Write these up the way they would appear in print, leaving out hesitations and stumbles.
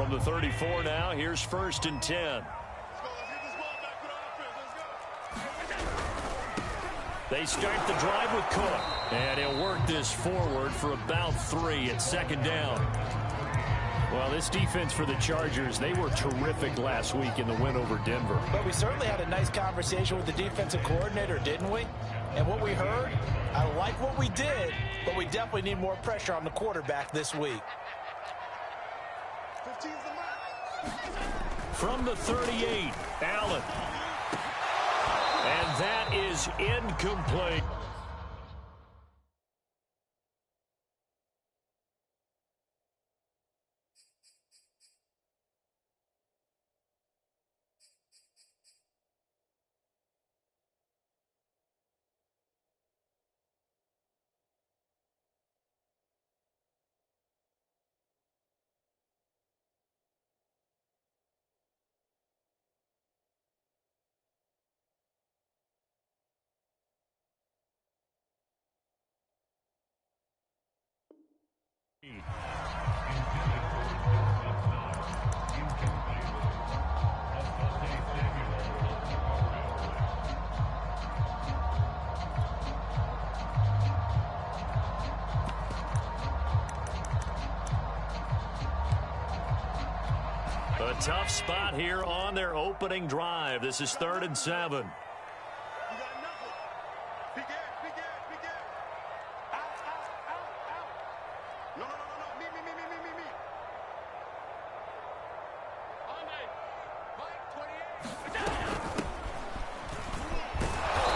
From the 34 now, here's 1st and 10. They start the drive with Cook. And he'll work this forward for about 3 at 2nd down. Well, this defense for the Chargers, they were terrific last week in the win over Denver. But we certainly had a nice conversation with the defensive coordinator, didn't we? And what we heard, I like what we did, but we definitely need more pressure on the quarterback this week. From the 38, Allen. And that is incomplete. A tough spot here on their opening drive. This is 3rd and 7.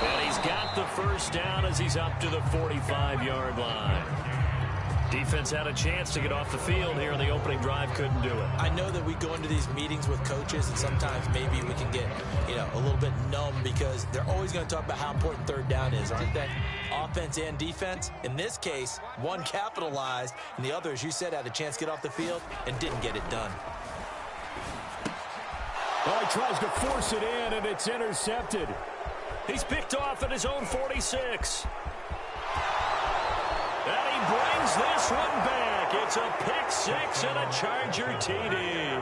And he's got the first down as he's up to the 45-yard line. Defense had a chance to get off the field here in the opening drive, couldn't do it. I know that we go into these meetings with coaches, and sometimes maybe we can get, a little bit numb because they're always going to talk about how important 3rd down is, aren't they? Offense and defense. In this case, one capitalized, and the other, as you said, had a chance to get off the field and didn't get it done. Oh, he tries to force it in, and it's intercepted. He's picked off at his own 46. And he brings this one back. It's a pick 6 and a Charger TD.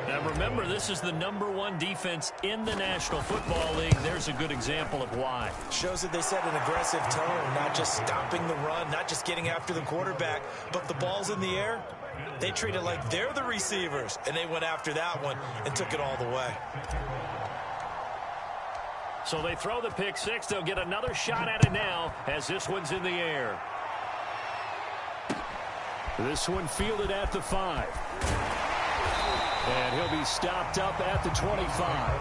Now remember, this is the #1 defense in the National Football League. There's a good example of why. Shows that they set an aggressive tone, not just stopping the run, not just getting after the quarterback, but the ball's in the air. They treat it like they're the receivers, and they went after that one and took it all the way. So they throw the pick 6. They'll get another shot at it now as this one's in the air. This one fielded at the 5. And he'll be stopped up at the 25.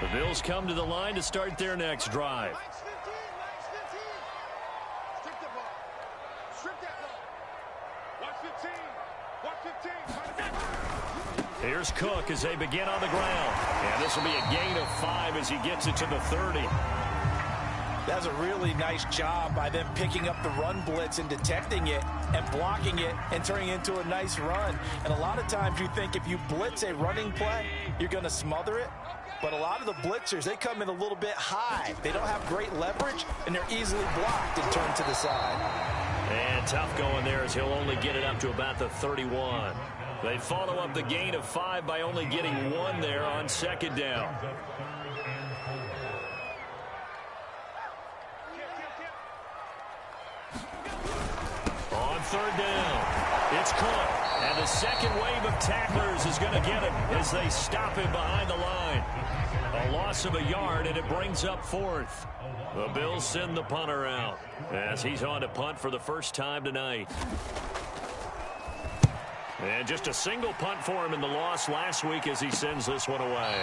The Bills come to the line to start their next drive. Here's Cook as they begin on the ground. And this will be a gain of 5 as he gets it to the 30. That's a really nice job by them picking up the run blitz and detecting it and blocking it and turning it into a nice run. And a lot of times you think if you blitz a running play, you're going to smother it. But a lot of the blitzers, they come in a little bit high. They don't have great leverage, and they're easily blocked and turned to the side. And tough going there as he'll only get it up to about the 31. They follow up the gain of 5 by only getting 1 there on 2nd down. On 3rd down, it's Cook. And the second wave of tacklers is going to get him as they stop him behind the line. A loss of a yard, and it brings up 4th. The Bills send the punter out as he's on to punt for the first time tonight. And just a single punt for him in the loss last week as he sends this one away.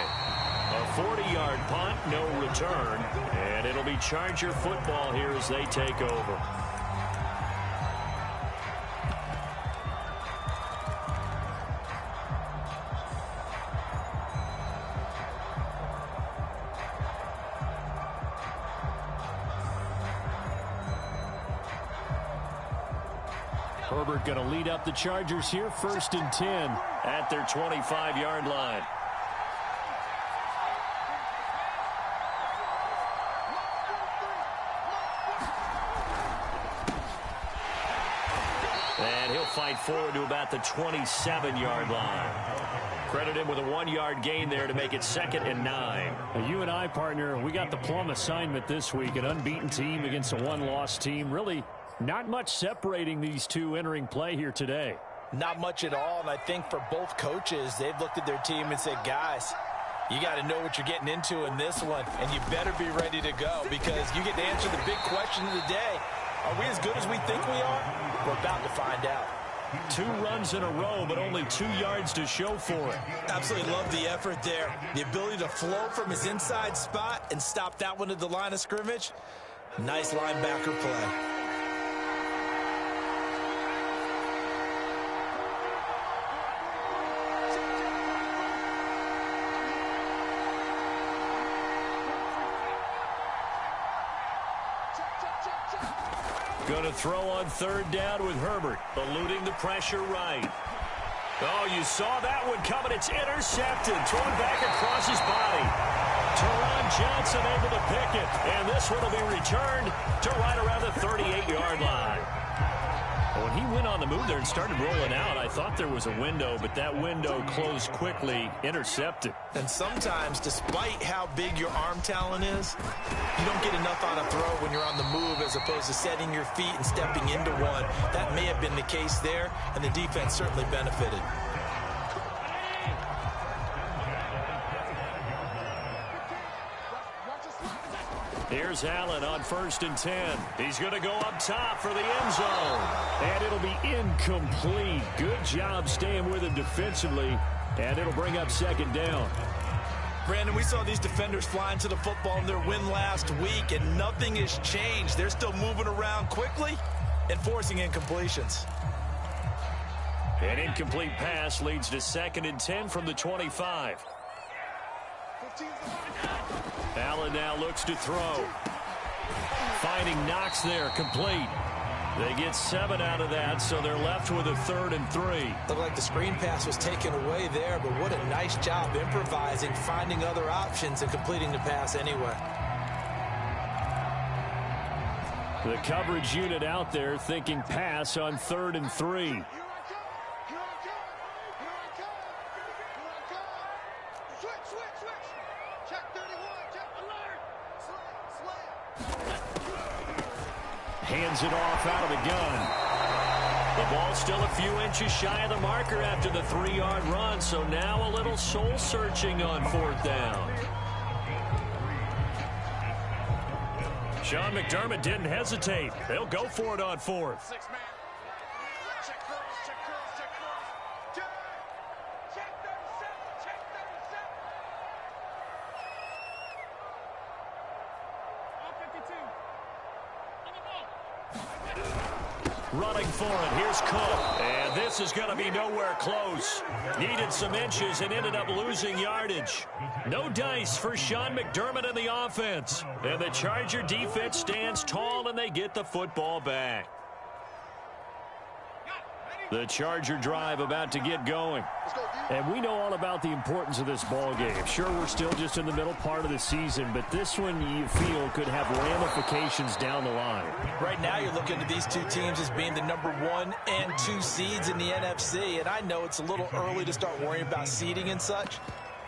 A 40-yard punt, no return. And it'll be Charger football here as they take over. Herbert going to lead up the Chargers here, 1st and 10 at their 25-yard line. And he'll fight forward to about the 27-yard line. Credit him with a 1-yard gain there to make it 2nd and 9. You and I, partner, we got the plum assignment this week. An unbeaten team against a one-loss team. Really not much separating these two entering play here today. Not much at all, and I think for both coaches, they've looked at their team and said, guys, you got to know what you're getting into in this one, and you better be ready to go because you get to answer the big question of the day. Are we as good as we think we are? We're about to find out. 2 runs in a row, but only 2 yards to show for it. Absolutely love the effort there. The ability to flow from his inside spot and stop that one at the line of scrimmage. Nice linebacker play. Going to throw on 3rd down with Herbert, eluding the pressure right. Oh, you saw that one coming. It's intercepted. Thrown back across his body. Teron Johnson able to pick it. And this one will be returned to right around the 38-yard line. When he went on the move there and started rolling out, I thought there was a window, but that window closed quickly, intercepted. And sometimes, despite how big your arm talent is, you don't get enough on a throw when you're on the move as opposed to setting your feet and stepping into one. That may have been the case there, and the defense certainly benefited. Here's Allen on 1st and 10. He's going to go up top for the end zone. And it'll be incomplete. Good job staying with him defensively. And it'll bring up 2nd down. Brandon, we saw these defenders flying to the football in their win last week, and nothing has changed. They're still moving around quickly and forcing incompletions. An incomplete pass leads to 2nd and 10 from the 25. Allen now looks to throw. Finding Knox there, complete. They get 7 out of that, so they're left with a 3rd and 3. Looked like the screen pass was taken away there, but what a nice job improvising, finding other options, and completing the pass anyway. The coverage unit out there thinking pass on 3rd and 3. Hands it off out of the gun. The ball's still a few inches shy of the marker after the 3-yard run, so now a little soul-searching on 4th down. Sean McDermott didn't hesitate. They'll go for it on 4th. Running for it. Here's Cook. And this is going to be nowhere close. Needed some inches and ended up losing yardage. No dice for Sean McDermott in the offense. And the Charger defense stands tall and they get the football back. The Charger drive about to get going. And we know all about the importance of this ball game. Sure, we're still just in the middle part of the season, but this one you feel could have ramifications down the line. Right now you're looking at these two teams as being the number 1 and 2 seeds in the NFC, and I know it's a little early to start worrying about seeding and such,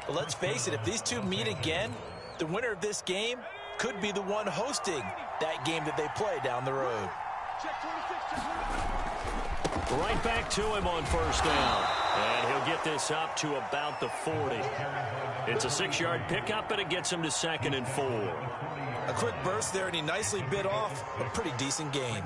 but let's face it, if these two meet again, the winner of this game could be the one hosting that game that they play down the road. Right back to him on 1st down. And he'll get this up to about the 40. It's a 6-yard pickup, and it gets him to 2nd and 4. A quick burst there, and he nicely bit off a pretty decent gain.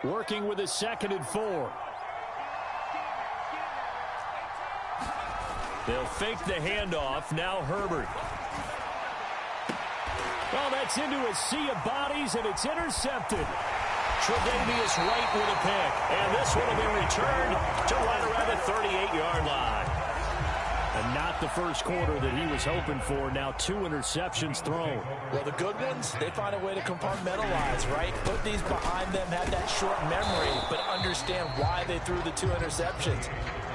Working with a 2nd and 4. They'll fake the handoff. Now Herbert. Well, that's into a sea of bodies, and it's intercepted. Tre'Davious White with a pick. And this one will be returned to right around the 38-yard line. And not up the first quarter that he was hoping for. Now 2 interceptions thrown. Well, the good ones, they find a way to compartmentalize, right? Put these behind them, have that short memory, but understand why they threw the 2 interceptions.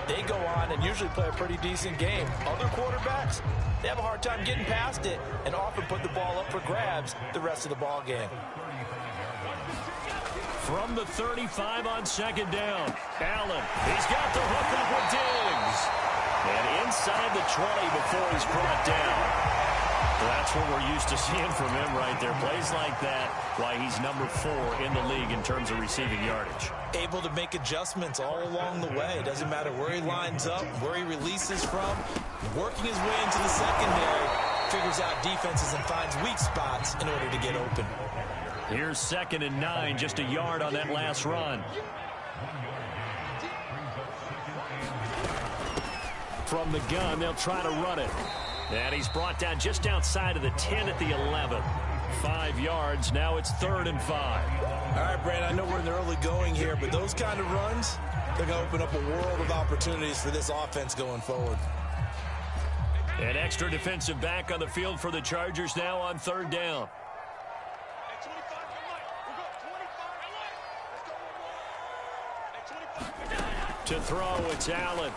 They go on and usually play a pretty decent game. Other quarterbacks, they have a hard time getting past it and often put the ball up for grabs the rest of the ball game. From the 35 on second down, Allen, he's got the hook up with Diggs. And inside the 20 before he's brought down. Well, that's what we're used to seeing from him right there. Plays like that, why he's number 4 in the league in terms of receiving yardage. Able to make adjustments all along the way. Doesn't matter where he lines up, where he releases from. Working his way into the secondary, figures out defenses and finds weak spots in order to get open. Here's 2nd and 9, just a yard on that last run. From the gun, they'll try to run it. And he's brought down just outside of the 10 at the 11. 5 yards, now it's 3rd and 5. All right, Brad, I know we're in the early going here, but those kind of runs, they're going to open up a world of opportunities for this offense going forward. An extra defensive back on the field for the Chargers now on 3rd down. To throw, it's Allen.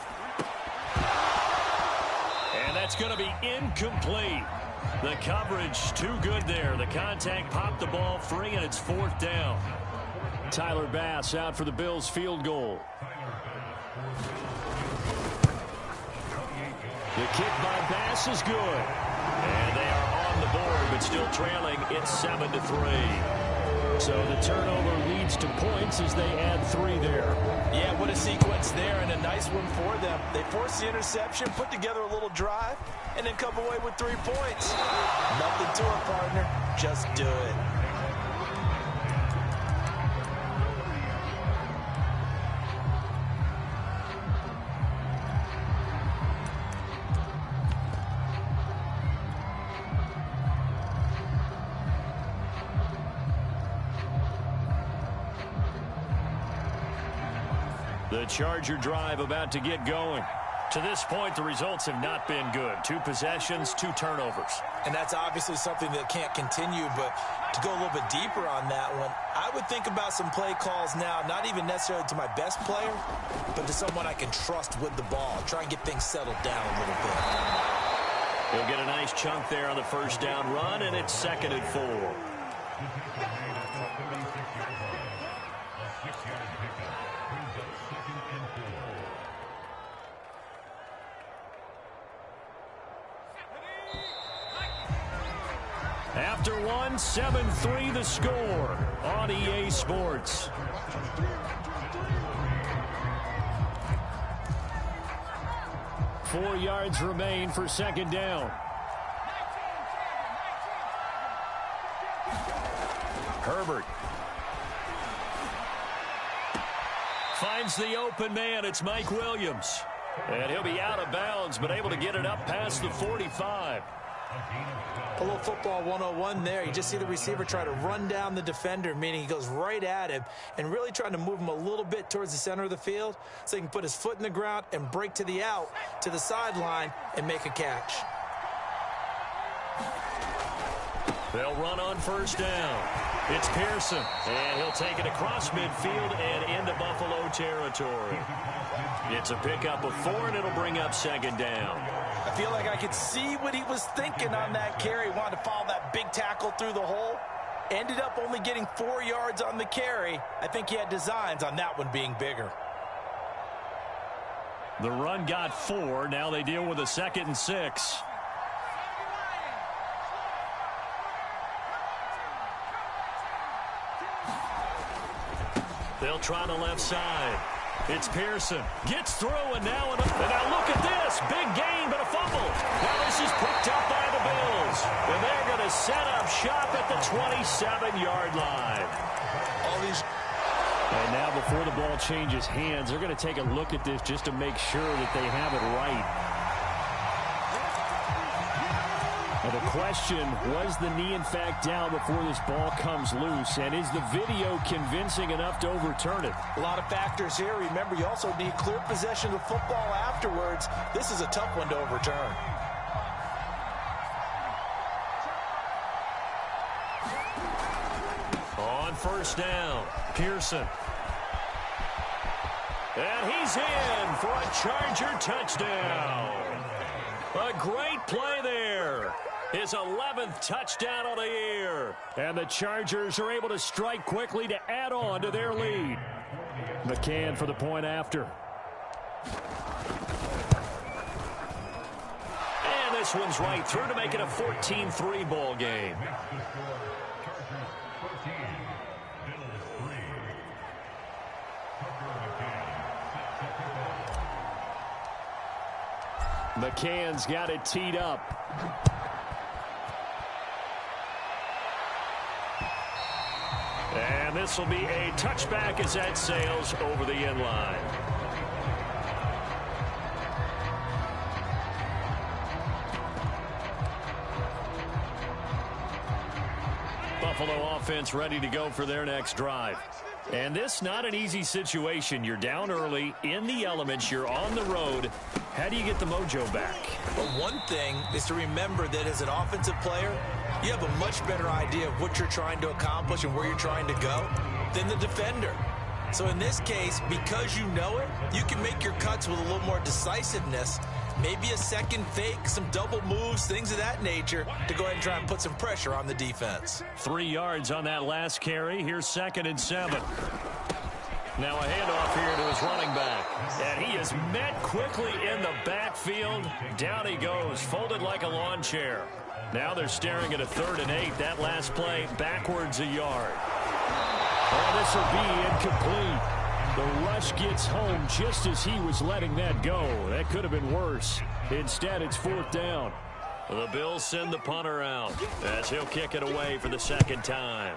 And that's going to be incomplete. The coverage too good there. The contact popped the ball free, and it's 4th down. Tyler Bass out for the Bills field goal. The kick by Bass is good. And they are on the board, but still trailing. It's 7-3. So the turnover leads to points as they add 3 there. Yeah, what a sequence there, and a nice one for them. They force the interception, put together a little drive, and then come away with 3 points. Nothing to it, partner. Just do it. The Charger drive about to get going. To this point, the results have not been good. 2 possessions, 2 turnovers. And that's obviously something that can't continue, but to go a little bit deeper on that one, I would think about some play calls now, not even necessarily to my best player, but to someone I can trust with the ball. Try and get things settled down a little bit. He'll get a nice chunk there on the 1st down run, and it's 2nd and 4. After 1, 7-3 the score on EA Sports. Four yards remain for 2nd down. Herbert finds the open man. It's Mike Williams. And he'll be out of bounds, but able to get it up past the 45. A little football 101 there. You just see the receiver try to run down the defender, meaning he goes right at him and really trying to move him a little bit towards the center of the field so he can put his foot in the ground and break to the out, to the sideline, and make a catch. They'll run on 1st down. It's Pearson, and he'll take it across midfield and into Buffalo territory. It's a pickup of 4, and it'll bring up 2nd down. I feel like I could see what he was thinking on that carry. Wanted to follow that big tackle through the hole. Ended up only getting 4 yards on the carry. I think he had designs on that one being bigger. The run got 4. Now they deal with a 2nd and 6. They'll try the left side. It's Pearson. Gets through, and now look at this. Big gain, but a fumble. Now this is picked up by the Bills. And they're going to set up shop at the 27-yard line. And now before the ball changes hands, they're going to take a look at this just to make sure that they have it right. And The question, was the knee in fact down before this ball comes loose? And is the video convincing enough to overturn it? A lot of factors here. Remember, you also need clear possession of the football afterwards. This is a tough one to overturn. On first down, Pearson. And he's in for a Charger touchdown. A great play there. His 11th touchdown of the year. And the Chargers are able to strike quickly to add on to their lead. McCann for the point after. And this one's right through to make it a 14-3 ball game. McCann's got it teed up. And this will be a touchback as that sails over the end line. Buffalo offense ready to go for their next drive. And this not an easy situation. You're down early, in the elements, you're on the road. How do you get the mojo back? Well, one thing is to remember that as an offensive player, you have a much better idea of what you're trying to accomplish and where you're trying to go than the defender. So in this case, because you know it, you can make your cuts with a little more decisiveness, maybe a second fake, some double moves, things of that nature, to go ahead and try and put some pressure on the defense. 3 yards on that last carry. Here's 2nd and 7. Now a handoff here to his running back. And he is met quickly in the backfield. Down he goes, folded like a lawn chair. Now they're staring at a 3rd and 8. That last play, backwards a yard. Oh, this will be incomplete. The rush gets home just as he was letting that go. That could have been worse. Instead, it's 4th down. The Bills send the punter out as he'll kick it away for the 2nd time.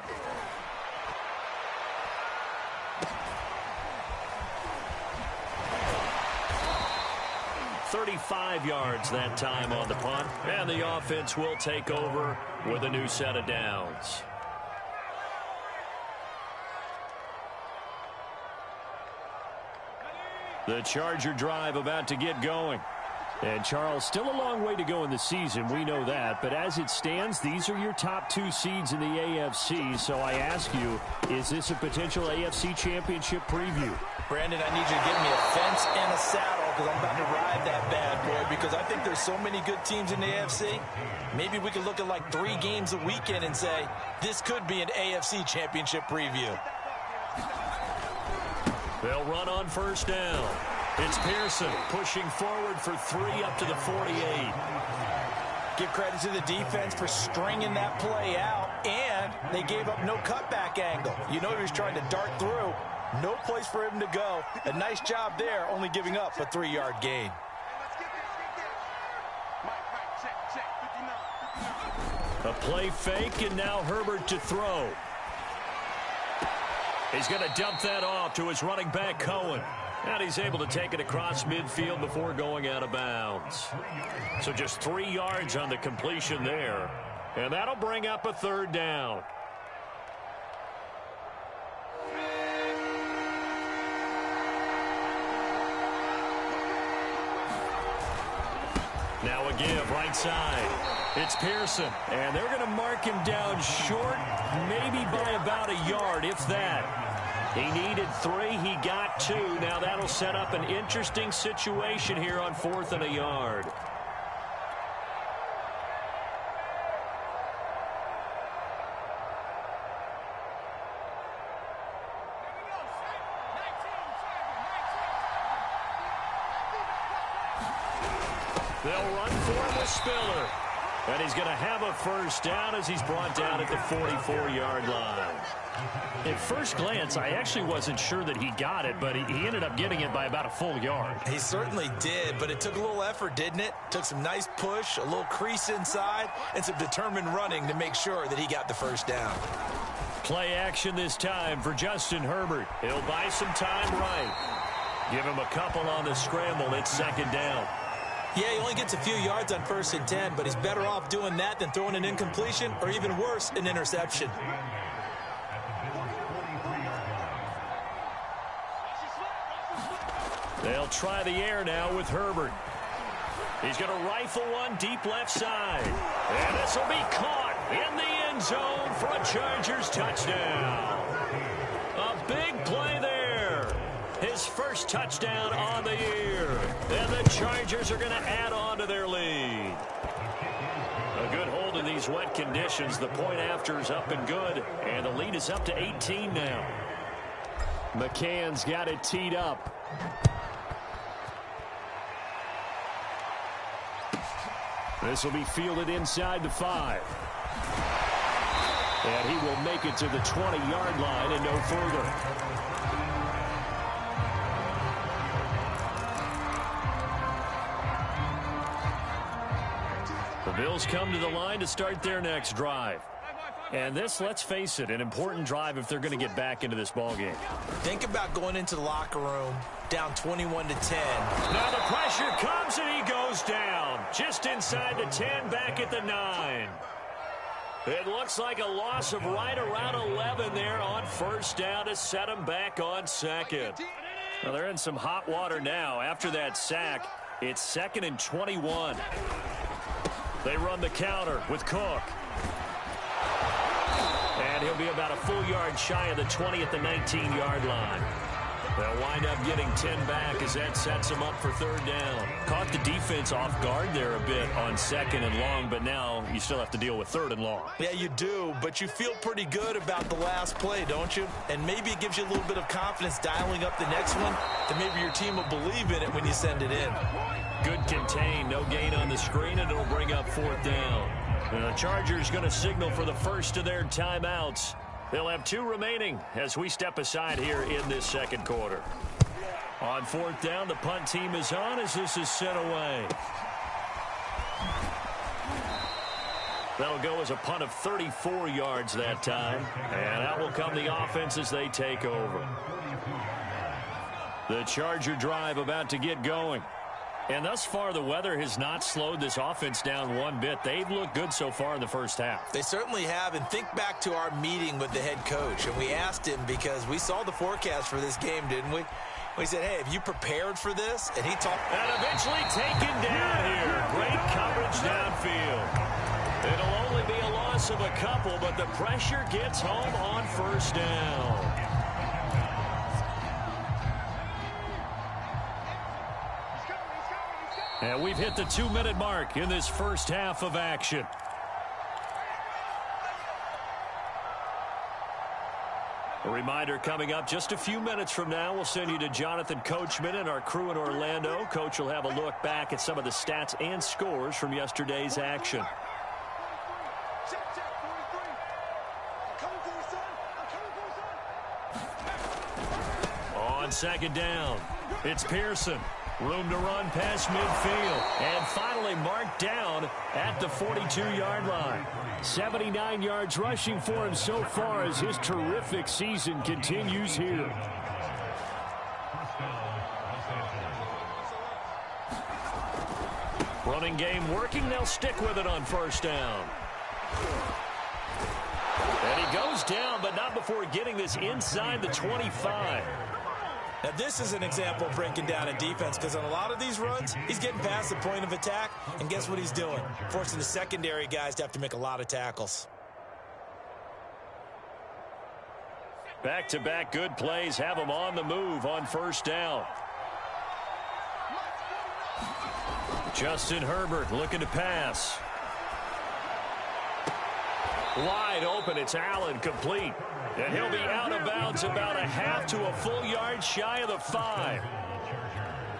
35 yards that time on the punt. And the offense will take over with a new set of downs. The Charger drive about to get going. And, Charles, still a long way to go in the season. We know that. But as it stands, these are your top 2 seeds in the AFC. So I ask you, is this a potential AFC championship preview? Brandon, I need you to give me a fence and a saddle because I'm about to ride that bad boy because I think there's so many good teams in the AFC. Maybe we could look at like 3 games a weekend and say, this could be an AFC championship preview. They'll run on first down. It's Pearson pushing forward for 3 up to the 48. Give credit to the defense for stringing that play out, and they gave up no cutback angle. You know he was trying to dart through. No place for him to go. A nice job there, only giving up a 3-yard gain. A play fake, and now Herbert to throw. He's going to dump that off to his running back, Cohen. And he's able to take it across midfield before going out of bounds. So just 3 yards on the completion there. And that'll bring up a 3rd down. Now a give right side. It's Pearson. And they're going to mark him down short, maybe by about a yard, if that. He needed 3. He got 2. Now that'll set up an interesting situation here on 4th and a yard. They'll run for him with Spiller. And he's going to have a 1st down as he's brought down at the 44-yard line. At first glance, I actually wasn't sure that he got it, but he ended up getting it by about a full yard. He certainly did, but it took a little effort, didn't it? Took some nice push, a little crease inside, and some determined running to make sure that he got the 1st down. Play action this time for Justin Herbert. He'll buy some time right. Give him a couple on the scramble. It's 2nd down. Yeah, he only gets a few yards on 1st and 10, but he's better off doing that than throwing an incompletion or even worse, an interception. They'll try the air now with Herbert. He's going to rifle one deep left side. And this will be caught in the end zone for a Chargers touchdown. A big play there. His first touchdown on the year. And the Chargers are going to add on to their lead. A good hold in these wet conditions. The point after is up and good. And the lead is up to 18 now. McCann's got it teed up. This will be fielded inside the 5. And he will make it to the 20-yard line and no further. The Bills come to the line to start their next drive. And this, let's face it, an important drive if they're going to get back into this ballgame. Think about going into the locker room down 21-10. Now the pressure comes and he goes down. Just inside the 10, back at the 9. It looks like a loss of right around 11 there on 1st down to set them back on 2nd. Well, they're in some hot water now. After that sack, it's 2nd and 21. They run the counter with Cook. And he'll be about a full yard shy of the 20 at the 19-yard line. They'll wind up getting 10 back as that sets them up for 3rd down. Caught the defense off guard there a bit on 2nd and long, but now you still have to deal with 3rd and long. Yeah, you do, but you feel pretty good about the last play, don't you? And maybe it gives you a little bit of confidence dialing up the next one, that maybe your team will believe in it when you send it in. Good contain, no gain on the screen, and it'll bring up 4th down. And the Chargers going to signal for the first of their timeouts. They'll have 2 remaining as we step aside here in this 2nd quarter. On 4th down, the punt team is on as this is sent away. That'll go as a punt of 34 yards that time. And out will come the offense as they take over. The Charger drive about to get going. And thus far, the weather has not slowed this offense down one bit. They've looked good so far in the first half. They certainly have. And think back to our meeting with the head coach. And we asked him because we saw the forecast for this game, didn't we? We said, hey, have you prepared for this? And he talked. And eventually taken down here. Great coverage downfield. It'll only be a loss of a couple, but the pressure gets home on 1st down. And we've hit the 2-minute mark in this first half of action. A reminder coming up just a few minutes from now, we'll send you to Jonathan Coachman and our crew in Orlando. Coach will have a look back at some of the stats and scores from yesterday's action. On 2nd down, it's Pearson. Room to run past midfield. And finally marked down at the 42-yard line. 79 yards rushing for him so far as his terrific season continues here. Running game working. They'll stick with it on 1st down. And he goes down, but not before getting this inside the 25. Now, this is an example of breaking down a defense because on a lot of these runs, he's getting past the point of attack, and guess what he's doing? Forcing the secondary guys to have to make a lot of tackles. Back-to-back good plays have them on the move on 1st down. Justin Herbert looking to pass. Wide open, it's Allen, complete. And he'll be out of bounds about a half to a full yard shy of the 5.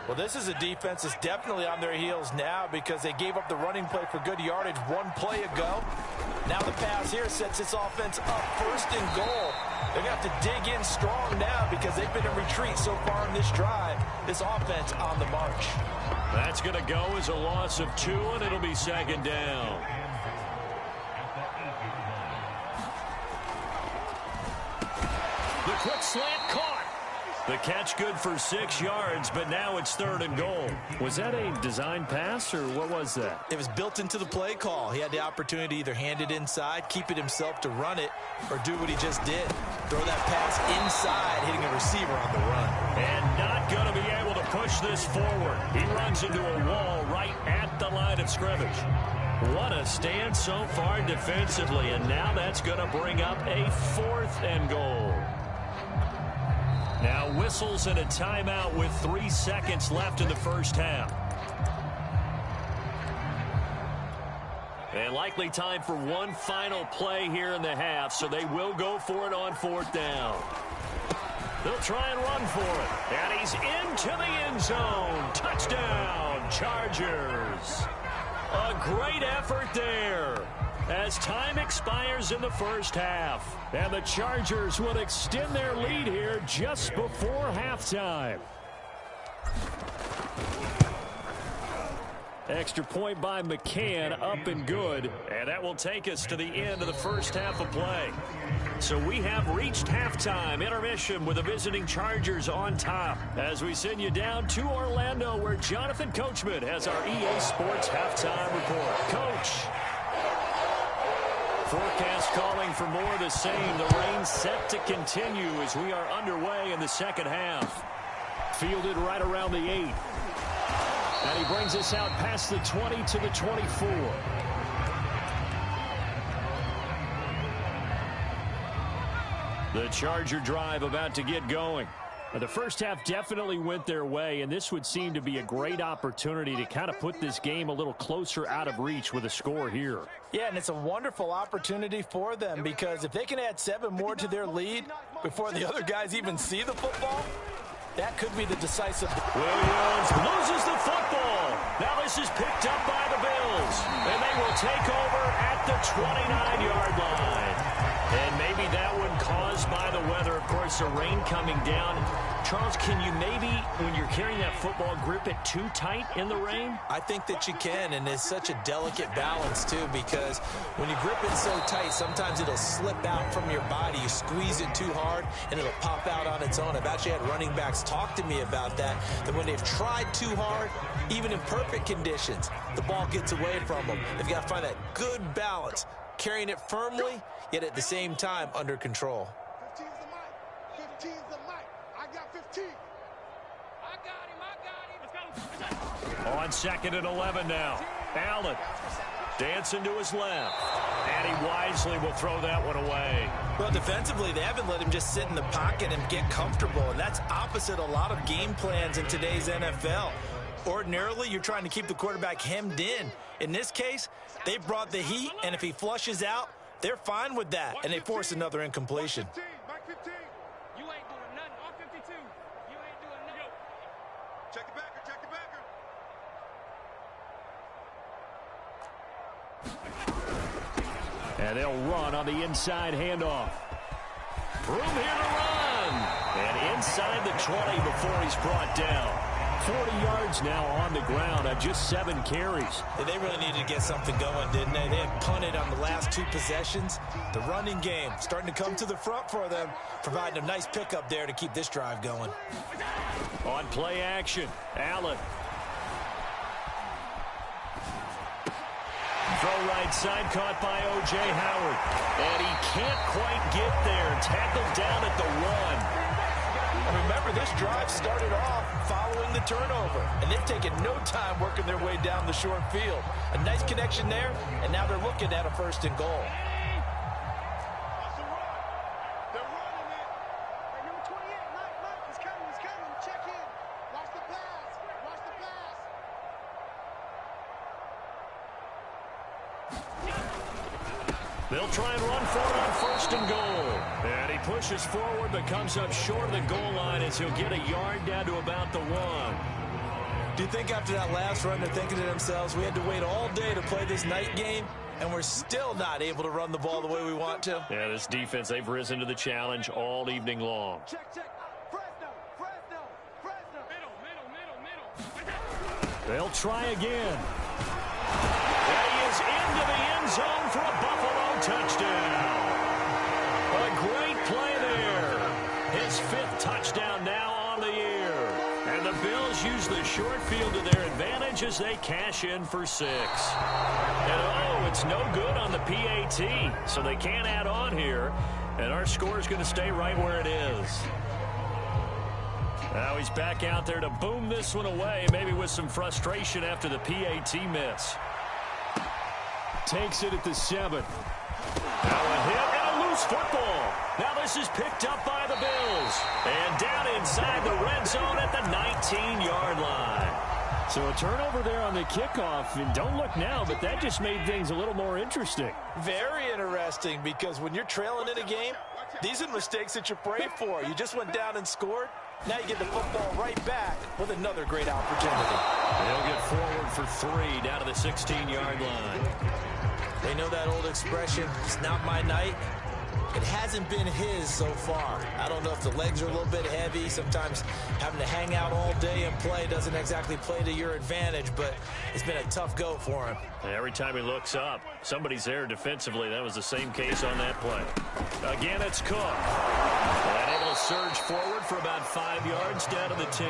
Well, this is a defense that's definitely on their heels now because they gave up the running play for good yardage one play ago. Now the pass here sets this offense up 1st and goal. They're going to have to dig in strong now because they've been in retreat so far in this drive. This offense on the march. That's going to go as a loss of 2, and it'll be 2nd down. The quick slant caught. The catch good for 6 yards, but now it's 3rd and goal. Was that a design pass, or what was that? It was built into the play call. He had the opportunity to either hand it inside, keep it himself to run it, or do what he just did. Throw that pass inside, hitting a receiver on the run. And not going to be able to push this forward. He runs into a wall right at the line of scrimmage. What a stand so far defensively, and now that's going to bring up a 4th and goal. Now whistles and a timeout with 3 seconds left in the first half. And likely time for one final play here in the half, so they will go for it on 4th down. They'll try and run for it. And he's into the end zone. Touchdown, Chargers. A great effort there as time expires in the first half. And the Chargers will extend their lead here just before halftime. Extra point by McCann, up and good. And that will take us to the end of the first half of play. So we have reached halftime, intermission with the visiting Chargers on top. As we send you down to Orlando, where Jonathan Coachman has our EA Sports halftime report. Coach. Forecast calling for more of the same. The rain set to continue as we are underway in the second half. Fielded right around the 8. And he brings us out past the 20 to the 24. The Charger drive about to get going. The first half definitely went their way, and this would seem to be a great opportunity to kind of put this game a little closer out of reach with a score here. Yeah, and it's a wonderful opportunity for them, because if they can add 7 more to their lead before the other guys even see the football, that could be the decisive. Williams loses the football. Now this is picked up by the Bills, and they will take over at the 29-yard line. And maybe that one caused by the weather. Of course, the rain coming down. Charles, can you maybe, when you're carrying that football, grip it too tight in the rain? I think that you can, and it's such a delicate balance, too, because when you grip it so tight, sometimes it'll slip out from your body. You squeeze it too hard, and it'll pop out on its own. I've actually had running backs talk to me about that when they've tried too hard, even in perfect conditions, the ball gets away from them. They've got to find that good balance, carrying it firmly, yet at the same time under control. 15's the mic. 15's the mic. I got 15. I got him. Let's go. On 2nd and 11 now. Allen dancing to his left. And he wisely will throw that one away. Well, defensively, they haven't let him just sit in the pocket and get comfortable, and that's opposite a lot of game plans in today's NFL. Ordinarily, you're trying to keep the quarterback hemmed in. In this case, they brought the heat, and if he flushes out, they're fine with that, and they force another incompletion. Mike 15. You ain't doing nothing. On 52. You ain't doing nothing. Check the backer. Check the backer. And they'll run on the inside handoff. Room here to run. And inside the 20 before he's brought down. 40 yards now on the ground on just 7 carries. They really needed to get something going, didn't they? They had punted on the last 2 possessions. The running game starting to come to the front for them, providing a nice pickup there to keep this drive going. On play action, Allen. Throw right side, caught by O.J. Howard. And he can't quite get there. Tackled down at the 1. Remember, this drive started off following the turnover, and they've taken no time working their way down the short field. A nice connection there, and now they're looking at a 1st and goal. They're running it. Hey, number 28, Mike, he's coming. Check in. Watch the pass. Watch the pass. They'll try and run for it on 1st and goal. And he pushes forward but comes up short of the goal line as he'll get a yard down to about the 1. Do you think after that last run they're thinking to themselves, we had to wait all day to play this night game, and we're still not able to run the ball the way we want to? Yeah, this defense, they've risen to the challenge all evening long. Check. Fresno. Middle. They'll try again. And he is into the end zone for a Buffalo touchdown. A great play there. His 5th touchdown now Eagles use the short field to their advantage as they cash in for 6. And oh, it's no good on the PAT, so they can't add on here. And our score is going to stay right where it is. Now he's back out there to boom this one away, maybe with some frustration after the PAT miss. Takes it at the 7. Now a hit and a loose football. Now this is picked up by the Bills. And down inside the red zone at the 19-yard line. So a turnover there on the kickoff, and don't look now, but that just made things a little more interesting. Very interesting, because when you're trailing in a game, these are the mistakes that you pray for. You just went down and scored. Now you get the football right back with another great opportunity. They'll get forward for 3 down to the 16-yard line. They know that old expression, it's not my night. It hasn't been his so far. I don't know if the legs are a little bit heavy. Sometimes having to hang out all day and play doesn't exactly play to your advantage, but it's been a tough go for him. Every time he looks up, somebody's there defensively. That was the same case on that play. Again, it's Cook. And able to surge forward for about 5 yards down to the 10.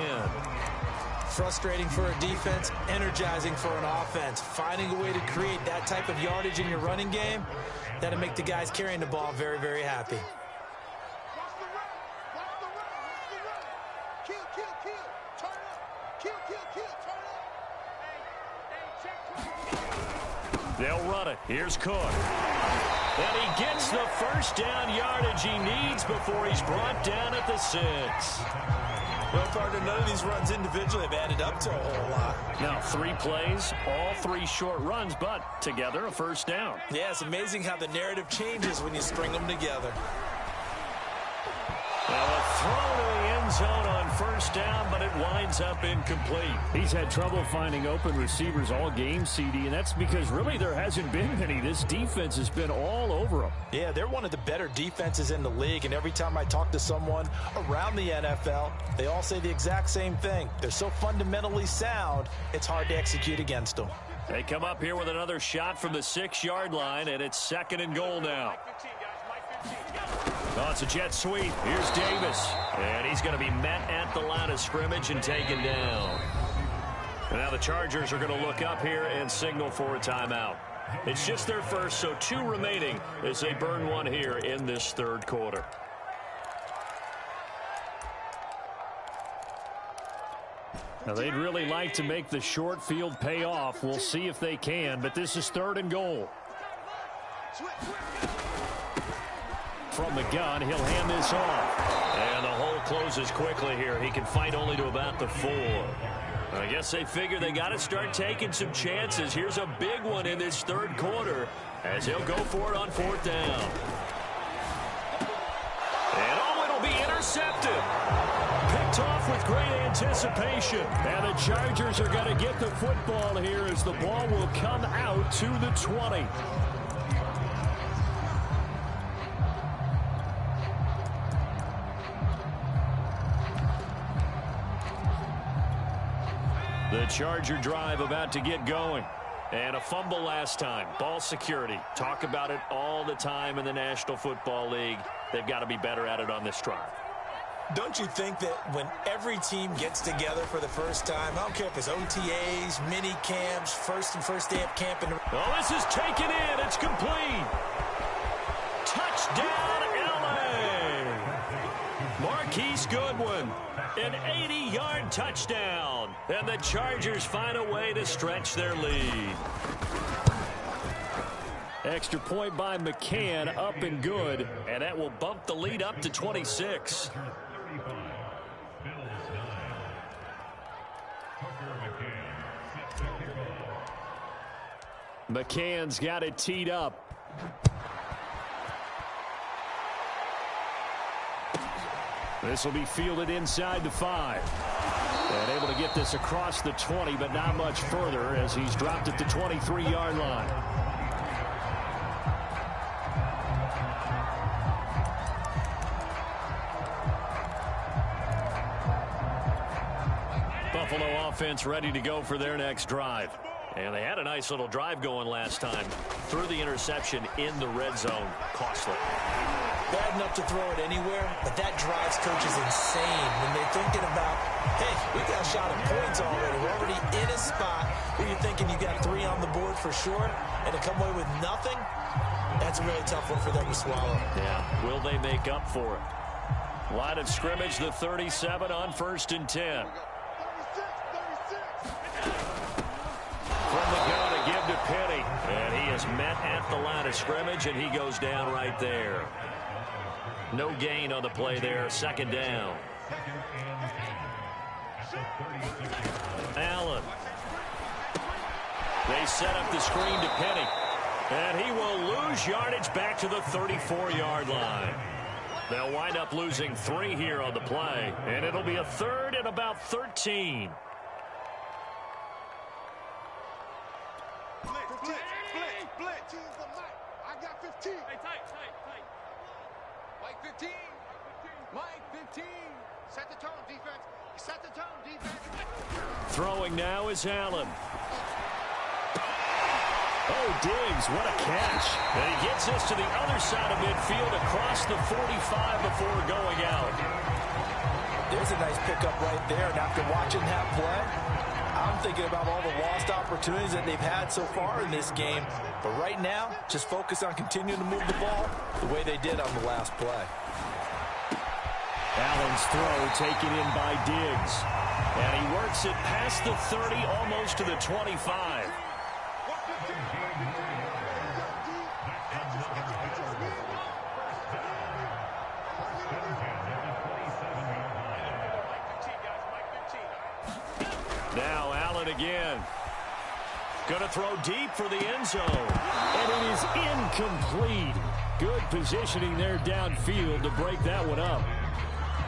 Frustrating for a defense, energizing for an offense. Finding a way to create that type of yardage in your running game, that'll make the guys carrying the ball very, very happy. Watch the run. Watch the run. Watch the run. Kill, kill, kill. Turn up. Kill, kill, kill. Turn up. Hey, check. They'll run it. Here's Cook. And he gets the first down yardage he needs before he's brought down at the 6. Well, partner, none of these runs individually have added up to a whole lot. Now 3 plays, all 3 short runs, but together a first down. Yeah, it's amazing how the narrative changes when you string them together. Now a throw to the end zone on first down, but it winds up incomplete. He's had trouble finding open receivers all game, CD, and that's because really there hasn't been any. This defense has been all over them. Yeah, they're one of the better defenses in the league, and every time I talk to someone around the NFL, they all say the exact same thing. They're so fundamentally sound, it's hard to execute against them. They come up here with another shot from the 6-yard line, and it's 2nd and goal now. Oh, it's a jet sweep. Here's Davis. And he's going to be met at the line of scrimmage and taken down. And now the Chargers are going to look up here and signal for a timeout. It's just their first, so 2 remaining as they burn one here in this 3rd quarter. Now, they'd really like to make the short field pay off. We'll see if they can, but this is 3rd and goal. From the gun, he'll hand this off. And the hole closes quickly here. He can fight only to about the 4. I guess they figure they got to start taking some chances. Here's a big one in this 3rd quarter as he'll go for it on 4th down. And oh, it'll be intercepted. Picked off with great anticipation. And the Chargers are going to get the football here as the ball will come out to the 20. The Charger drive about to get going. And a fumble last time. Ball security. Talk about it all the time in the National Football League. They've got to be better at it on this drive. Don't you think that when every team gets together for the first time, I don't care if it's OTAs, mini camps, first day of camp. Oh, this is taken in. It's complete. Touchdown, L.A. Marquise Goodwin. An 80-yard touchdown. And the Chargers find a way to stretch their lead. Extra point by McCann, up and good. And that will bump the lead up to 26. McCann's got it teed up. This will be fielded inside the 5. And able to get this across the 20, but not much further as he's dropped at the 23-yard line. Buffalo offense ready to go for their next drive. And they had a nice little drive going last time. Threw the interception in the red zone. Costly. Bad enough to throw it anywhere, but that drives coaches insane when they're thinking about, hey, we got a shot at points already. We're already in a spot where you're thinking you got 3 on the board for sure, and to come away with nothing, that's a really tough one for them to swallow. Yeah, will they make up for it? Line of scrimmage, the 37 on 1st and 10. From the gun to give to Penny. And he is met at the line of scrimmage, and he goes down right there. No gain on the play there. 2nd down. Allen. They set up the screen to Penny. And he will lose yardage back to the 34-yard line. They'll wind up losing 3 here on the play. And it'll be a 3rd and about 13. Blitz. I got 15. Hey, tight. Mike 15. Mike 15. Set the tone, defense. Set the tone, defense. Throwing now is Allen. Oh, Diggs, what a catch. And he gets us to the other side of midfield across the 45 before going out. There's a nice pickup right there, and after watching that play, I'm thinking about all the lost opportunities that they've had so far in this game. But right now, just focus on continuing to move the ball the way they did on the last play. Allen's throw taken in by Diggs. And he works it past the 30, almost to the 25. Now Allen again. Going to throw deep for the end zone. And it is incomplete. Good positioning there downfield to break that one up.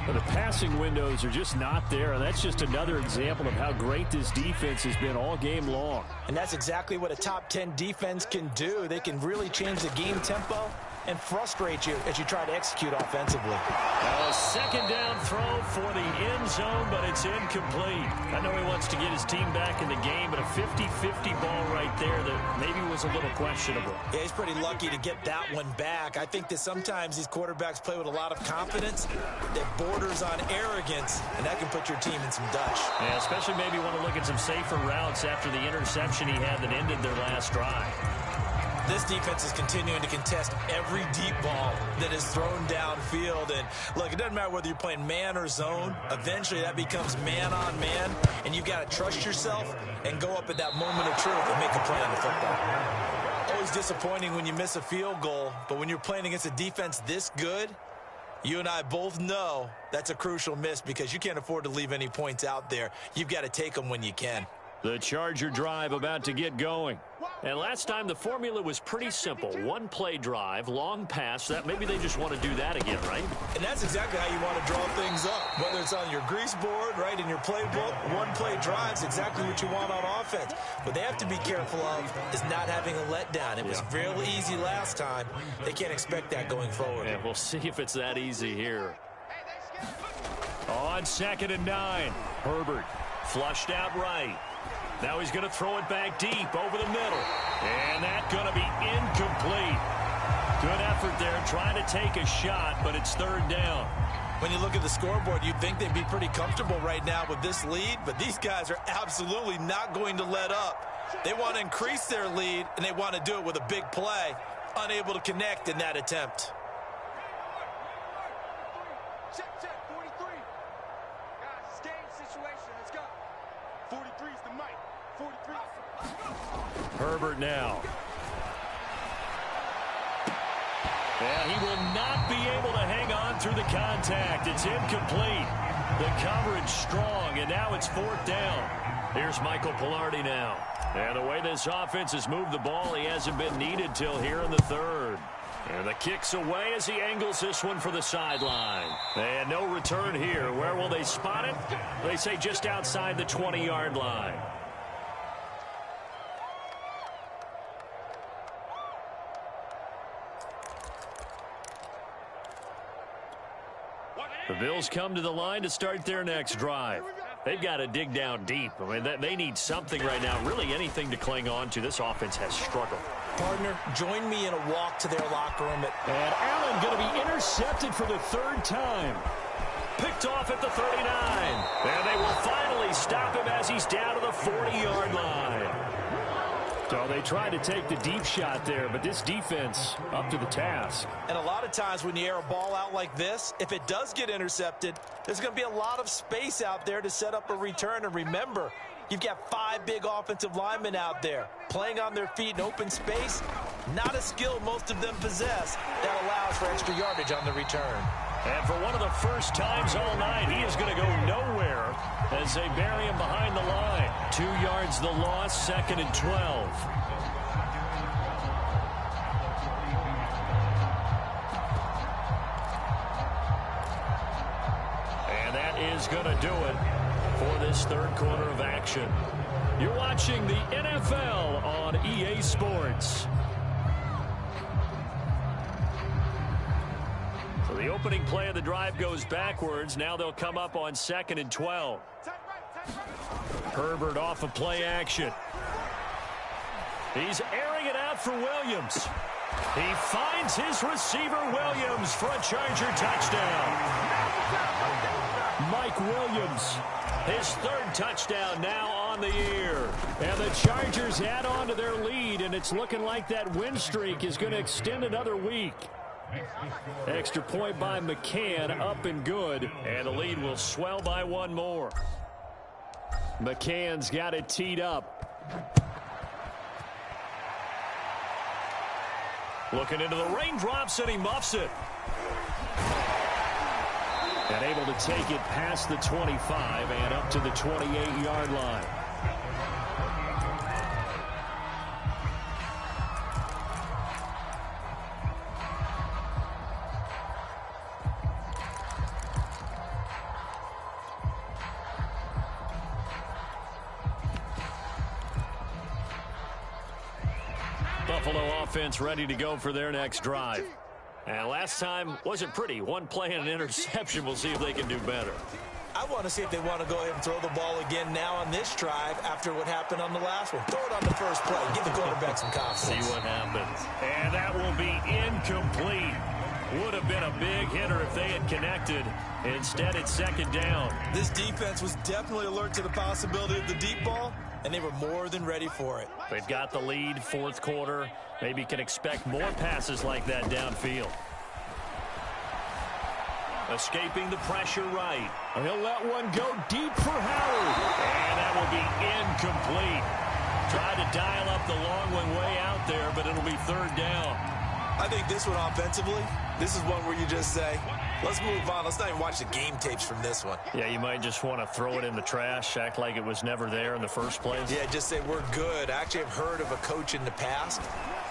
But the passing windows are just not there, and that's just another example of how great this defense has been all game long. And that's exactly what a top 10 defense can do. They can really change the game tempo and frustrate you as you try to execute offensively. A 2nd down throw for the end zone, but it's incomplete. I know he wants to get his team back in the game, but a 50-50 ball right there that maybe was a little questionable. Yeah, he's pretty lucky to get that one back. I think that sometimes these quarterbacks play with a lot of confidence that borders on arrogance, and that can put your team in some Dutch. Yeah, especially maybe want to look at some safer routes after the interception he had that ended their last drive. This defense is continuing to contest every deep ball that is thrown downfield. And look, it doesn't matter whether you're playing man or zone. Eventually that becomes man on man, and you've got to trust yourself and go up at that moment of truth and make a play on the football. Always disappointing when you miss a field goal, but when you're playing against a defense this good, you and I both know that's a crucial miss because you can't afford to leave any points out there. You've got to take them when you can. The Charger drive about to get going. And last time the formula was pretty simple. 1-play drive, long pass. That maybe they just want to do that again, right? And that's exactly how you want to draw things up. Whether it's on your grease board, right, in your playbook, 1-play drive's exactly what you want on offense. What they have to be careful of is not having a letdown. It was real easy last time. They can't expect that going forward. And we'll see if it's that easy here. On 2nd and 9, Herbert flushed out right. Now he's going to throw it back deep over the middle. And that's going to be incomplete. Good effort there trying to take a shot, but it's 3rd down. When you look at the scoreboard, you'd think they'd be pretty comfortable right now with this lead, but these guys are absolutely not going to let up. They want to increase their lead, and they want to do it with a big play. Unable to connect in that attempt. Check, 43. Guys, it's game situation. Let's go. 43 is the mic. 43. Herbert now. And he will not be able to hang on through the contact. It's incomplete. The coverage strong, and now it's 4th down. Here's Michael Palardy now. And the way this offense has moved the ball, he hasn't been needed till here in the 3rd. And the kick's away as he angles this one for the sideline. And no return here. Where will they spot it? They say just outside the 20-yard line. The Bills come to the line to start their next drive. they've got to dig down deep. I mean, they need something right now, really anything to cling on to. This offense has struggled. Partner, join me in a walk to their locker room. And Allen going to be intercepted for the third time. Picked off at the 39. And they will finally stop him as he's down to the 40-yard line. So they tried to take the deep shot there, but this defense up to the task. And a lot of times when you air a ball out like this, if it does get intercepted, there's going to be a lot of space out there to set up a return. And remember, you've got 5 big offensive linemen out there playing on their feet in open space. Not a skill most of them possess that allows for extra yardage on the return. And for one of the first times all night, he is going to go nowhere as they bury him behind the line. 2 yards the loss, 2nd and 12. And that is going to do it for this third quarter of action. You're watching the NFL on EA Sports. So the opening play of the drive goes backwards. Now they'll come up on 2nd and 12. Herbert off of play action. He's airing it out for Williams. He finds his receiver Williams for a Charger touchdown. Mike Williams, his 3rd touchdown now on the year. And the Chargers add on to their lead, and it's looking like that win streak is going to extend another week. Extra point by McCann, up and good. And the lead will swell by 1 more. McCann's got it teed up. Looking into the raindrops, and he muffs it. And able to take it past the 25 and up to the 28-yard line. Buffalo offense ready to go for their next drive. And last time wasn't pretty. 1 play and an interception. We'll see if they can do better. I want to see if they want to go ahead and throw the ball again now on this drive after what happened on the last one. Throw it on the first play. Give the quarterback some confidence. See what happens. And that will be incomplete. Would have been a big hitter if they had connected. Instead, it's 2nd down. This defense was definitely alert to the possibility of the deep ball, and they were more than ready for it. They've got the lead, 4th quarter. Maybe can expect more passes like that downfield. Escaping the pressure right. He'll let one go deep for Howard. And that will be incomplete. Tried to dial up the long one way out there, but it'll be 3rd down. I think this one offensively, this is one where you just say, let's move on. Let's not even watch the game tapes from this one. Yeah, you might just want to throw it in the trash, act like it was never there in the first place. Yeah, just say we're good. I actually have heard of a coach in the past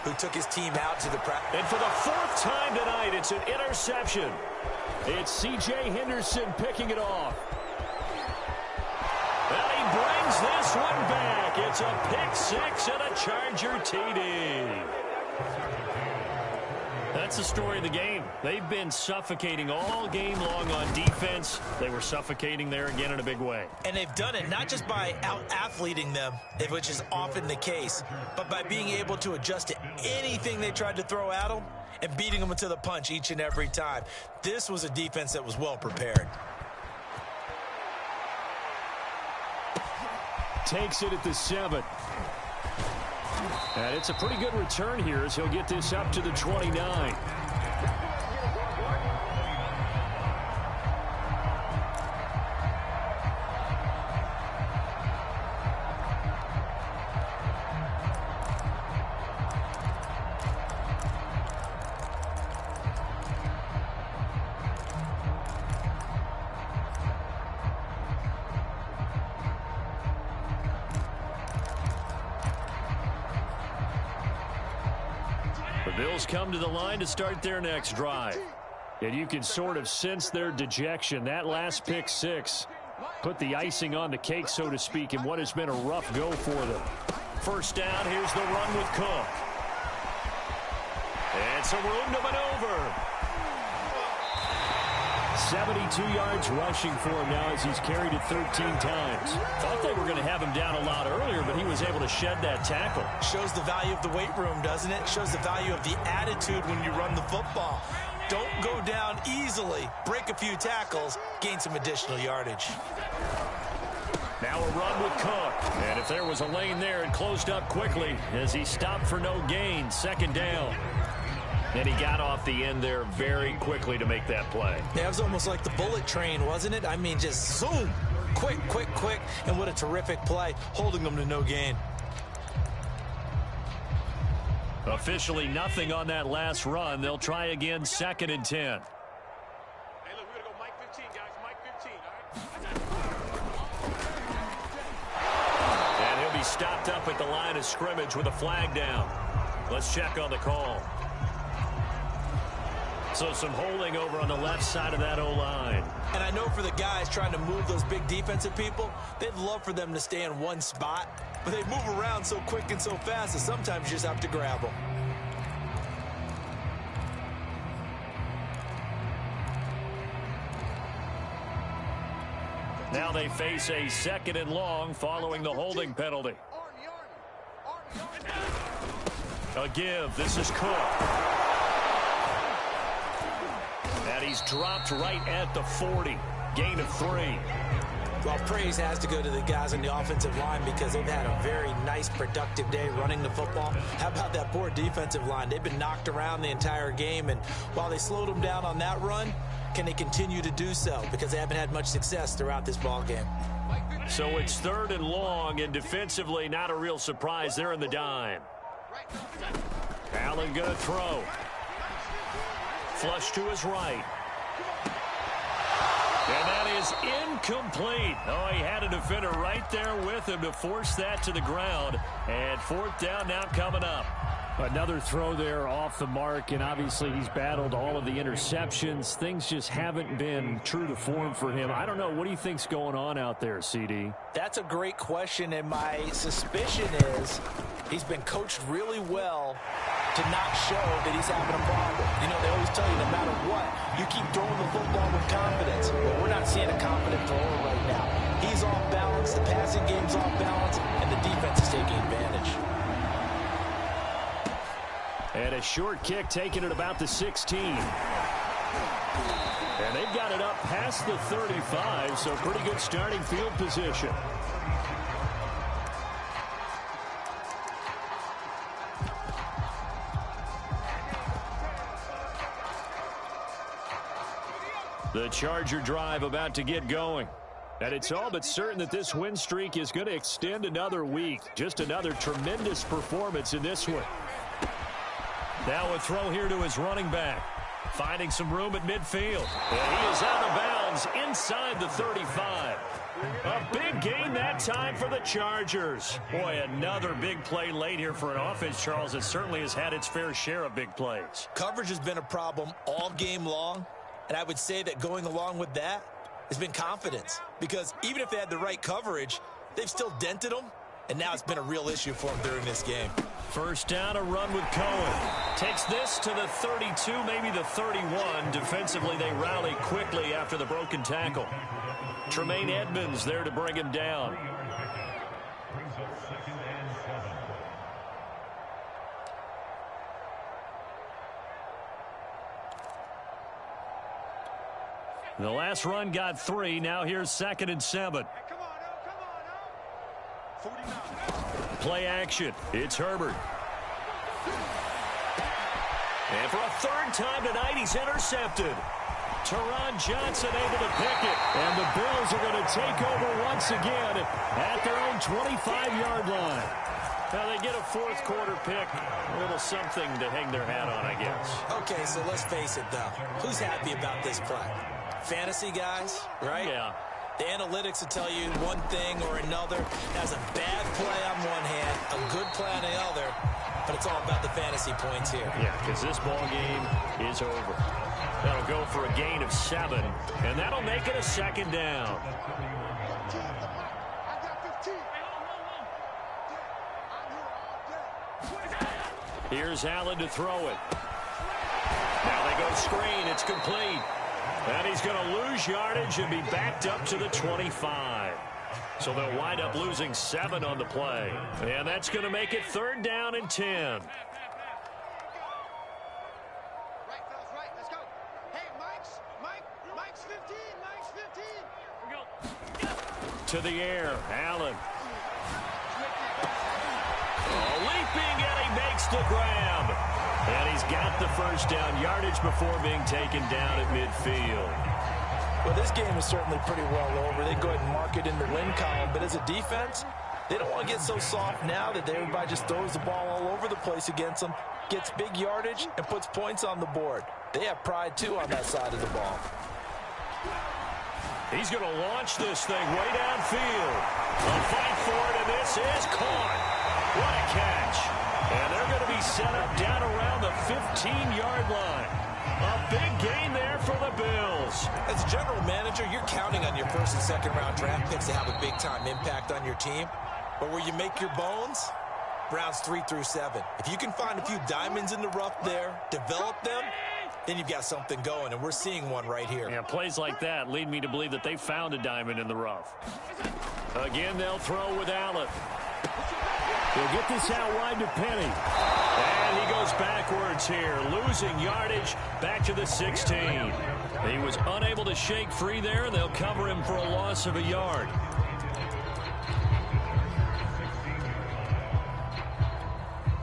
who took his team out to the practice. And for the 4th time tonight, it's an interception. It's C.J. Henderson picking it off. And he brings this one back. It's a pick 6 and a Charger TD. That's the story of the game. They've been suffocating all game long on defense. They were suffocating there again in a big way. And they've done it not just by out-athleting them, which is often the case, but by being able to adjust to anything they tried to throw at them and beating them to the punch each and every time. This was a defense that was well prepared. Takes it at the 7. And it's a pretty good return here as he'll get this up to the 29. Bills come to the line to start their next drive. And you can sort of sense their dejection. That last pick 6 put the icing on the cake, so to speak, in what has been a rough go for them. First down, here's the run with Cook. It's a room to maneuver. 72 yards rushing for him now as he's carried it 13 times. Thought they were going to have him down a lot earlier, but he was able to shed that tackle. Shows the value of the weight room, doesn't it? Shows the value of the attitude when you run the football. Don't go down easily. Break a few tackles. Gain some additional yardage. Now a run with Cook. And if there was a lane there, it closed up quickly as he stopped for no gain. 2nd down. And he got off the end there very quickly to make that play. Yeah, it was almost like the bullet train, wasn't it? I mean, just zoom. Quick, quick, quick. And what a terrific play, holding them to no gain. Officially nothing on that last run. They'll try again, 2nd and 10. Hey, look, we're going to go Mike 15, guys. Mike 15, all right? And he'll be stopped up at the line of scrimmage with a flag down. Let's check on the call. So some holding over on the left side of that O-line. And I know for the guys trying to move those big defensive people, they'd love for them to stay in one spot, but they move around so quick and so fast that sometimes you just have to grab them. Now they face a 2nd and long following the holding penalty. A give. This is Cook. And he's dropped right at the 40. Gain of 3. Well, praise has to go to the guys on the offensive line because they've had a very nice, productive day running the football. How about that poor defensive line? They've been knocked around the entire game, and while they slowed them down on that run, can they continue to do so? Because they haven't had much success throughout this ball game. So it's 3rd and long, and defensively not a real surprise. They're in the dime. Allen going to throw. Flush to his right. And that is incomplete. Oh, he had a defender right there with him to force that to the ground. And 4th down now coming up. Another throw there off the mark, and obviously he's battled all of the interceptions. Things just haven't been true to form for him. I don't know. What do you think's going on out there, CD? That's a great question, and my suspicion is he's been coached really well to not show that he's having a problem. You know, they always tell you no matter what, you keep throwing the football with confidence. Well, we're not seeing a confident thrower right now. He's off balance, the passing game's off balance, and the defense is taking advantage. And a short kick taken at about the 16. And they've got it up past the 35, so pretty good starting field position. The Charger drive about to get going. And it's all but certain that this win streak is going to extend another week. Just another tremendous performance in this one. Now a throw here to his running back. Finding some room at midfield. And he is out of bounds inside the 35. A big game that time for the Chargers. Boy, another big play late here for an offense, Charles, that certainly has had its fair share of big plays. Coverage has been a problem all game long. And I would say that going along with that has been confidence. Because even if they had the right coverage, they've still dented them. And now it's been a real issue for them during this game. 1st down, a run with Cohen. Takes this to the 32, maybe the 31. Defensively, they rally quickly after the broken tackle. Tremaine Edmonds there to bring him down. The last run got 3. Now here's 2nd and 7. Come on, now. 49. Play action. It's Herbert. And for a 3rd time tonight, he's intercepted. Teron Johnson able to pick it. And the Bills are going to take over once again at their own 25-yard line. Now they get a 4th quarter pick. A little something to hang their hat on, I guess. Okay, so let's face it, though. Who's happy about this play? Fantasy guys, right? Yeah. The analytics will tell you one thing or another. That's a bad play on one hand, a good play on the other, but it's all about the fantasy points here. Yeah, because this ball game is over. That'll go for a gain of 7, and that'll make it a 2nd down. I got 15. Here's Allen to throw it. Now they go screen. It's complete. And he's going to lose yardage and be backed up to the 25. So they'll wind up losing 7 on the play. And that's going to make it 3rd down and 10. Right, fellas, right. Let's go. Hey, Mike's 15. Mike's 15. We go. To the air, Allen. Leaping, and he makes the grab. And he's got the first down yardage before being taken down at midfield. Well, this game is certainly pretty well over. They go ahead and mark it in the win column. But as a defense, they don't want to get so soft now that everybody just throws the ball all over the place against them, gets big yardage, and puts points on the board. They have pride, too, on that side of the ball. He's going to launch this thing way downfield. A fight for it, and this is caught. What a catch. And they're going to be set up down around the 15-yard line. A big gain there for the Bills. As a general manager, you're counting on your first and second round draft picks to have a big-time impact on your team. But where you make your bones, rounds 3 through 7. If you can find a few diamonds in the rough there, develop them, then you've got something going, and we're seeing one right here. Yeah, plays like that lead me to believe that they found a diamond in the rough. Again, they'll throw with Allen. They'll get this out wide to Penny. And he goes backwards here, losing yardage back to the 16. He was unable to shake free there, and they'll cover him for a loss of a yard.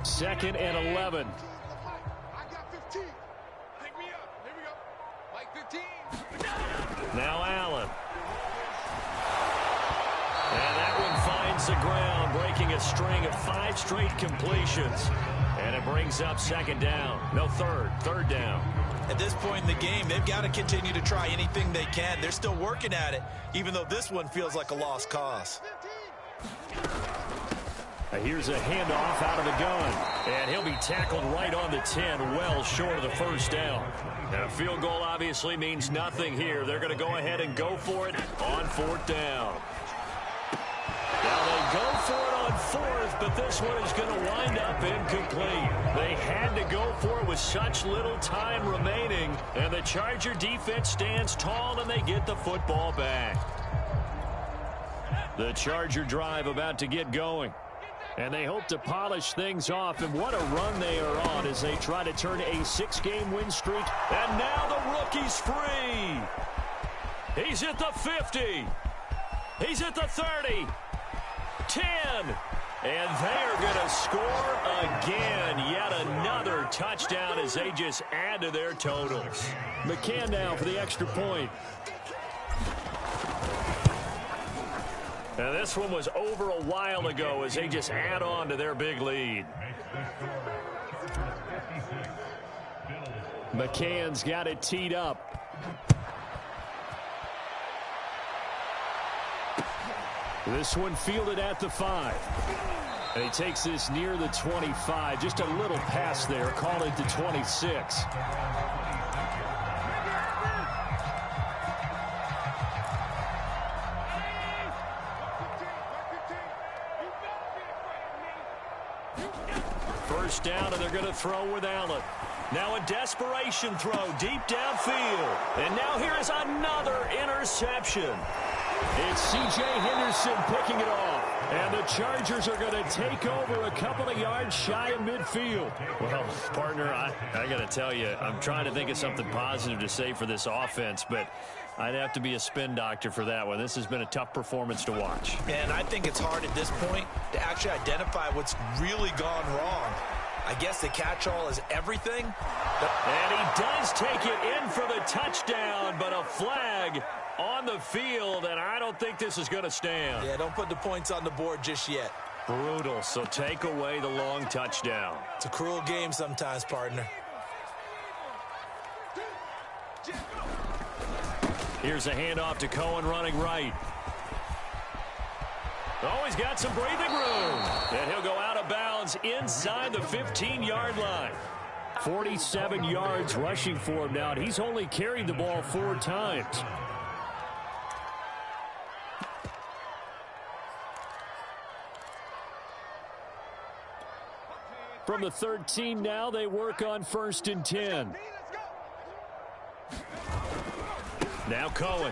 Second and 11. I got 15. Pick me up. Here we go. Mike 15. Now Allen. And that one finds the ground, breaking a string of 5 straight completions. And it brings up 2nd down. No, 3rd down. At this point in the game, they've got to continue to try anything they can. They're still working at it, even though this one feels like a lost cause. Here's a handoff out of the gun. And he'll be tackled right on the 10, well short of the first down. And a field goal obviously means nothing here. They're going to go ahead and go for it on 4th down. Now they go for it on 4th, but this one is going to wind up incomplete. They had to go for it with such little time remaining, and the Charger defense stands tall, and they get the football back. The Charger drive about to get going. And they hope to polish things off, and what a run they are on as they try to turn a 6-game win streak. And now the rookie's free. He's at the 50. He's at the 30. 10. And they are going to score again. Yet another touchdown as they just add to their totals. McCann now for the extra point. And this one was over a while ago as they just add on to their big lead. McCann's got it teed up. This one fielded at the 5. And he takes this near the 25. Just a little pass there. Call it the 26. First down, and they're going to throw with Allen. Now a desperation throw deep downfield. And now here is another interception. It's C.J. Henderson picking it off. And the Chargers are going to take over a couple of yards shy of midfield. Well, partner, I got to tell you, I'm trying to think of something positive to say for this offense, but I'd have to be a spin doctor for that one. This has been a tough performance to watch. And I think it's hard at this point to actually identify what's really gone wrong. I guess the catch-all is everything. And he does take it in for the touchdown, but a flag on the field, and I don't think this is going to stand. Yeah, don't put the points on the board just yet. Brutal, so take away the long touchdown. It's a cruel game sometimes, partner. Here's a handoff to Cohen running right. Oh, he's got some breathing room. And he'll go out of bounds inside the 15-yard line. 47 yards rushing for him now, and he's only carried the ball 4 times. From the 13 now, they work on 1st and 10. Now Cohen.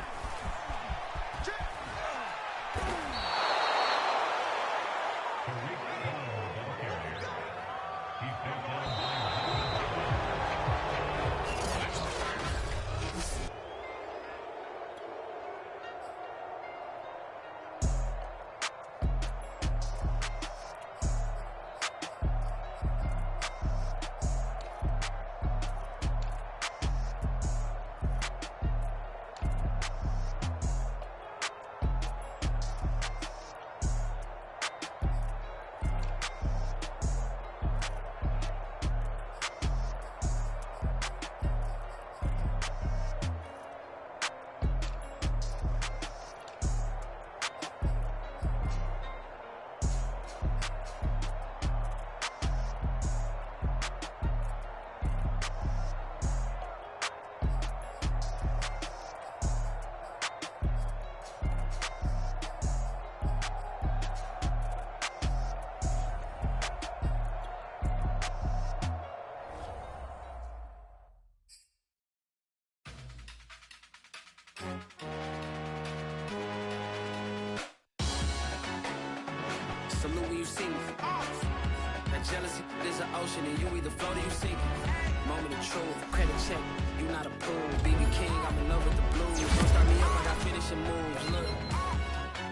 Salute when you see me. That jealousy is an ocean, and you either float or you sink. Moment of truth, credit check, you not approved.